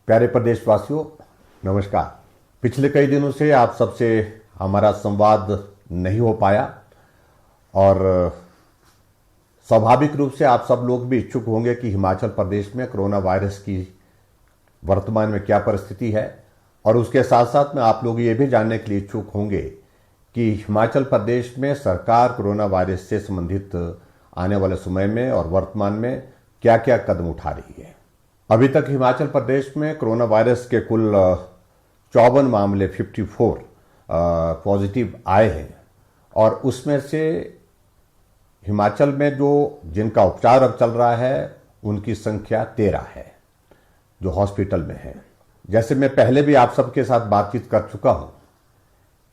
प्यारे प्रदेशवासियों, नमस्कार। पिछले कई दिनों से आप सबसे हमारा संवाद नहीं हो पाया और स्वाभाविक रूप से आप सब लोग भी इच्छुक होंगे कि हिमाचल प्रदेश में कोरोना वायरस की वर्तमान में क्या परिस्थिति है, और उसके साथ साथ में आप लोग ये भी जानने के लिए इच्छुक होंगे कि हिमाचल प्रदेश में सरकार कोरोना वायरस से संबंधित आने वाले समय में और वर्तमान में क्या क्या कदम उठा रही है। अभी तक हिमाचल प्रदेश में कोरोना वायरस के कुल 54 मामले 54 पॉजिटिव आए हैं, और उसमें से हिमाचल में जिनका उपचार अब चल रहा है उनकी संख्या 13 है जो हॉस्पिटल में है। जैसे मैं पहले भी आप सबके साथ बातचीत कर चुका हूं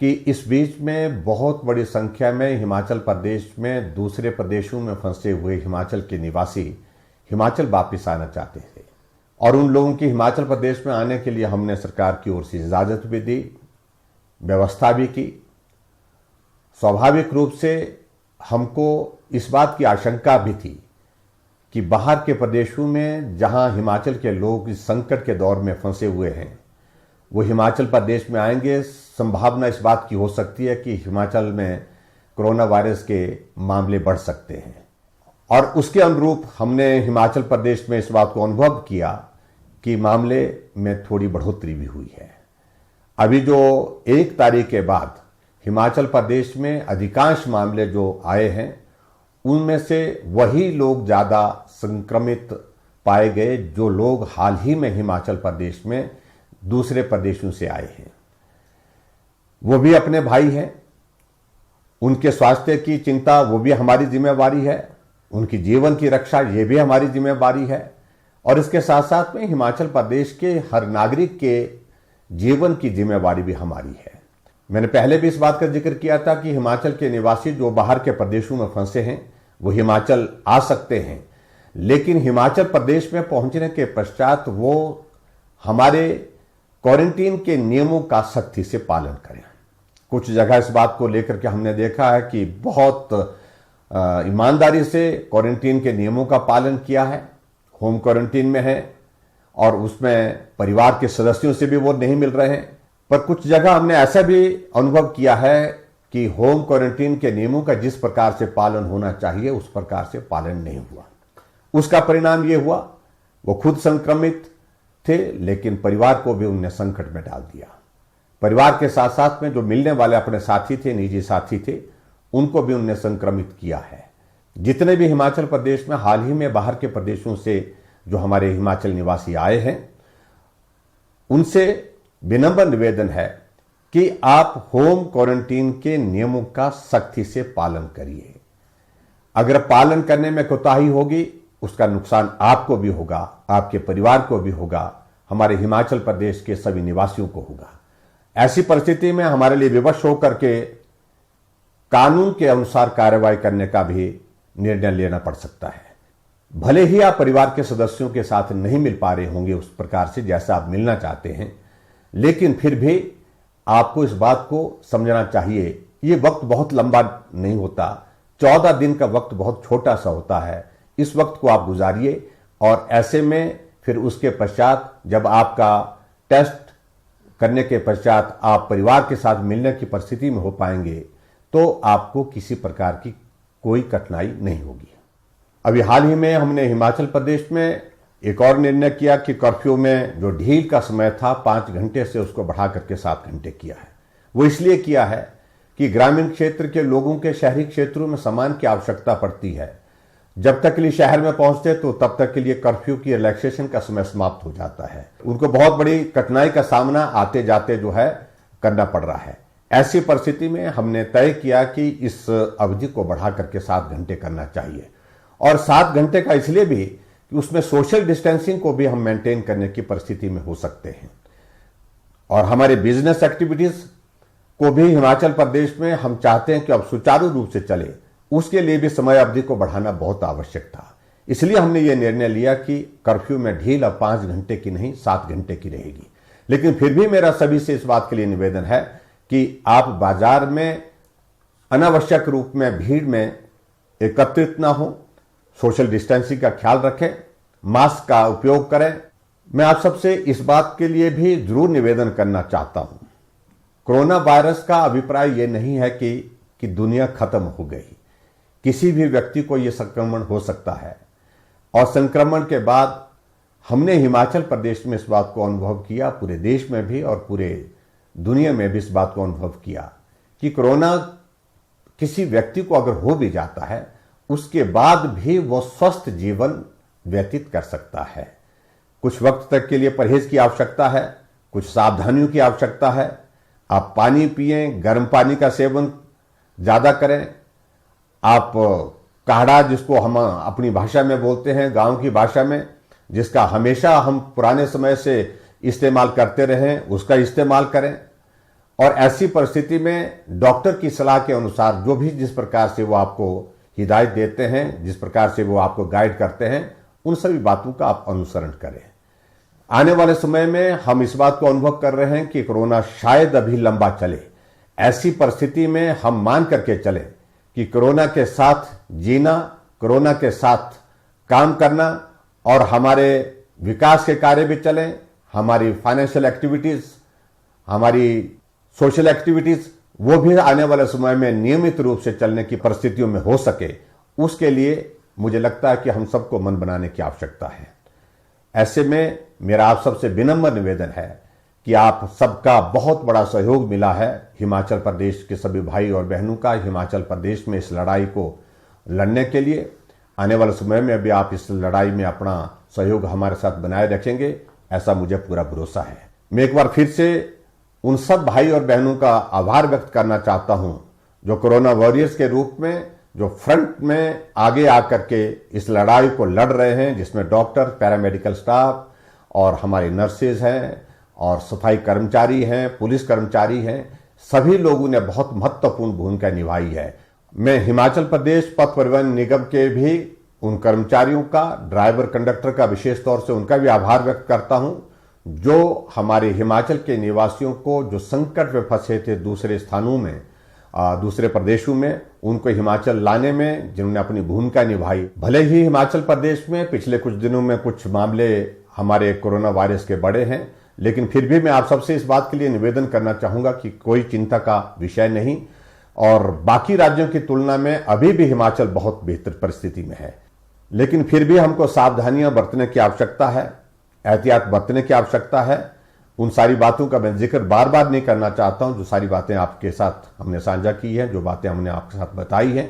कि इस बीच में बहुत बड़ी संख्या में हिमाचल प्रदेश में दूसरे प्रदेशों में फंसे हुए हिमाचल के निवासी हिमाचल वापिस आना चाहते थे, और उन लोगों की हिमाचल प्रदेश में आने के लिए हमने सरकार की ओर से इजाज़त भी दी, व्यवस्था भी की। स्वाभाविक रूप से हमको इस बात की आशंका भी थी कि बाहर के प्रदेशों में जहां हिमाचल के लोग इस संकट के दौर में फंसे हुए हैं वो हिमाचल प्रदेश में आएंगे। संभावना इस बात की हो सकती है कि हिमाचल में कोरोना वायरस के मामले बढ़ सकते हैं, और उसके अनुरूप हमने हिमाचल प्रदेश में इस बात को अनुभव किया कि मामले में थोड़ी बढ़ोतरी भी हुई है। अभी जो 1 तारीख के बाद हिमाचल प्रदेश में अधिकांश मामले जो आए हैं उनमें से वही लोग ज़्यादा संक्रमित पाए गए जो लोग हाल ही में हिमाचल प्रदेश में दूसरे प्रदेशों से आए हैं। वो भी अपने भाई हैं, उनके स्वास्थ्य की चिंता वो भी हमारी जिम्मेवारी है, उनकी जीवन की रक्षा ये भी हमारी जिम्मेवारी है, और इसके साथ साथ में हिमाचल प्रदेश के हर नागरिक के जीवन की जिम्मेवारी भी हमारी है। मैंने पहले भी इस बात का जिक्र किया था कि हिमाचल के निवासी जो बाहर के प्रदेशों में फंसे हैं वो हिमाचल आ सकते हैं, लेकिन हिमाचल प्रदेश में पहुंचने के पश्चात वो हमारे क्वारंटीन के नियमों का सख्ती से पालन करें। कुछ जगह इस बात को लेकर के हमने देखा है कि बहुत ईमानदारी से क्वारंटीन के नियमों का पालन किया है, होम क्वारंटीन में है और उसमें परिवार के सदस्यों से भी वो नहीं मिल रहे हैं। पर कुछ जगह हमने ऐसा भी अनुभव किया है कि होम क्वारंटीन के नियमों का जिस प्रकार से पालन होना चाहिए उस प्रकार से पालन नहीं हुआ। उसका परिणाम ये हुआ वो खुद संक्रमित थे, लेकिन परिवार को भी उन्होंने संकट में डाल दिया। परिवार के साथ साथ में जो मिलने वाले अपने साथी थे, निजी साथी थे, उनको भी उन्होंने संक्रमित किया है। जितने भी हिमाचल प्रदेश में हाल ही में बाहर के प्रदेशों से जो हमारे हिमाचल निवासी आए हैं उनसे विनम्र निवेदन है कि आप होम क्वारंटीन के नियमों का सख्ती से पालन करिए। अगर पालन करने में कोताही होगी उसका नुकसान आपको भी होगा, आपके परिवार को भी होगा, हमारे हिमाचल प्रदेश के सभी निवासियों को होगा। ऐसी परिस्थिति में हमारे लिए विवश होकर के कानून के अनुसार कार्रवाई करने का भी निर्णय लेना पड़ सकता है। भले ही आप परिवार के सदस्यों के साथ नहीं मिल पा रहे होंगे उस प्रकार से जैसा आप मिलना चाहते हैं, लेकिन फिर भी आपको इस बात को समझना चाहिए ये वक्त बहुत लंबा नहीं होता, 14 दिन का वक्त बहुत छोटा सा होता है। इस वक्त को आप गुजारिए, और ऐसे में फिर उसके पश्चात जब आपका टेस्ट करने के पश्चात आप परिवार के साथ मिलने की परिस्थिति में हो पाएंगे तो आपको किसी प्रकार की कोई कठिनाई नहीं होगी। अभी हाल ही में हमने हिमाचल प्रदेश में एक और निर्णय किया कि कर्फ्यू में जो ढील का समय था 5 घंटे से उसको बढ़ा करके 7 घंटे किया है। वो इसलिए किया है कि ग्रामीण क्षेत्र के लोगों के शहरी क्षेत्रों में सामान की आवश्यकता पड़ती है। जब तक के लिए शहर में पहुंचते तो तब तक के लिए कर्फ्यू की रिलैक्सेशन का समय समाप्त हो जाता है। उनको बहुत बड़ी कठिनाई का सामना आते जाते जो है करना पड़ रहा है। ऐसी परिस्थिति में हमने तय किया कि इस अवधि को बढ़ा करके 7 घंटे करना चाहिए, और 7 घंटे का इसलिए भी कि उसमें सोशल डिस्टेंसिंग को भी हम मेंटेन करने की परिस्थिति में हो सकते हैं, और हमारे बिजनेस एक्टिविटीज को भी हिमाचल प्रदेश में हम चाहते हैं कि अब सुचारू रूप से चले, उसके लिए भी समय अवधि को बढ़ाना बहुत आवश्यक था। इसलिए हमने ये निर्णय लिया कि कर्फ्यू में ढील अब 5 घंटे की नहीं 7 घंटे की रहेगी। लेकिन फिर भी मेरा सभी से इस बात के लिए निवेदन है कि आप बाजार में अनावश्यक रूप में भीड़ में एकत्रित ना हो, सोशल डिस्टेंसिंग का ख्याल रखें, मास्क का उपयोग करें, मैं आप सबसे इस बात के लिए भी जरूर निवेदन करना चाहता हूं, कोरोना वायरस का अभिप्राय यह नहीं है कि दुनिया खत्म हो गई। किसी भी व्यक्ति को यह संक्रमण हो सकता है और संक्रमण के बाद हमने हिमाचल प्रदेश में इस बात को अनुभव किया, पूरे देश में भी और पूरे दुनिया में भी इस बात को अनुभव किया कि कोरोना किसी व्यक्ति को अगर हो भी जाता है उसके बाद भी वो स्वस्थ जीवन व्यतीत कर सकता है। कुछ वक्त तक के लिए परहेज की आवश्यकता है, कुछ सावधानियों की आवश्यकता है। आप पानी पिएं, गर्म पानी का सेवन ज्यादा करें। आप काढ़ा, जिसको हम अपनी भाषा में बोलते हैं, गांव की भाषा में, जिसका हमेशा हम पुराने समय से इस्तेमाल करते रहे, उसका इस्तेमाल करें। और ऐसी परिस्थिति में डॉक्टर की सलाह के अनुसार जो भी जिस प्रकार से वो आपको हिदायत देते हैं, जिस प्रकार से वो आपको गाइड करते हैं, उन सभी बातों का आप अनुसरण करें। आने वाले समय में हम इस बात को अनुभव कर रहे हैं कि कोरोना शायद अभी लंबा चले। ऐसी परिस्थिति में हम मान करके चले कि कोरोना के साथ जीना, कोरोना के साथ काम करना और हमारे विकास के कार्य भी चलें, हमारी फाइनेंशियल एक्टिविटीज, हमारी सोशल एक्टिविटीज, वो भी आने वाले समय में नियमित रूप से चलने की परिस्थितियों में हो सके। उसके लिए मुझे लगता है कि हम सबको मन बनाने की आवश्यकता है। ऐसे में मेरा आप सबसे विनम्र निवेदन है कि आप सबका बहुत बड़ा सहयोग मिला है, हिमाचल प्रदेश के सभी भाई और बहनों का, हिमाचल प्रदेश में इस लड़ाई को लड़ने के लिए। आने वाले समय में भी आप इस लड़ाई में अपना सहयोग हमारे साथ बनाए रखेंगे, ऐसा मुझे पूरा भरोसा है। मैं एक बार फिर से उन सब भाई और बहनों का आभार व्यक्त करना चाहता हूं जो कोरोना वॉरियर्स के रूप में, जो फ्रंट में आगे आकर के इस लड़ाई को लड़ रहे हैं, जिसमें डॉक्टर, पैरामेडिकल स्टाफ और हमारे नर्सेज हैं और सफाई कर्मचारी हैं, पुलिस कर्मचारी हैं। सभी लोगों ने बहुत महत्वपूर्ण भूमिका निभाई है। मैं हिमाचल प्रदेश पथ परिवहन निगम के भी उन कर्मचारियों का, ड्राइवर कंडक्टर का विशेष तौर से उनका भी आभार व्यक्त करता हूं, जो हमारे हिमाचल के निवासियों को जो संकट में फंसे थे दूसरे स्थानों में, दूसरे प्रदेशों में, उनको हिमाचल लाने में जिन्होंने अपनी भूमिका निभाई। भले ही हिमाचल प्रदेश में पिछले कुछ दिनों में कुछ मामले हमारे कोरोना वायरस के बढ़े हैं, लेकिन फिर भी मैं आप सबसे इस बात के लिए निवेदन करना चाहूंगा कि कोई चिंता का विषय नहीं और बाकी राज्यों की तुलना में अभी भी हिमाचल बहुत बेहतर परिस्थिति में है। लेकिन फिर भी हमको सावधानियां बरतने की आवश्यकता है, एहतियात बरतने की आवश्यकता है। उन सारी बातों का मैं जिक्र बार बार नहीं करना चाहता हूं, जो सारी बातें आपके साथ हमने साझा की है, जो बातें हमने आपके साथ बताई हैं।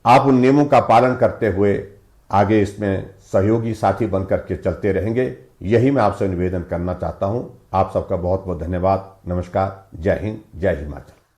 आप उन नियमों का पालन करते हुए आगे इसमें सहयोगी साथी बनकर के चलते रहेंगे, यही मैं आपसे निवेदन करना चाहता हूं। आप सबका बहुत बहुत धन्यवाद। नमस्कार। जय हिंद, जय हिमाचल।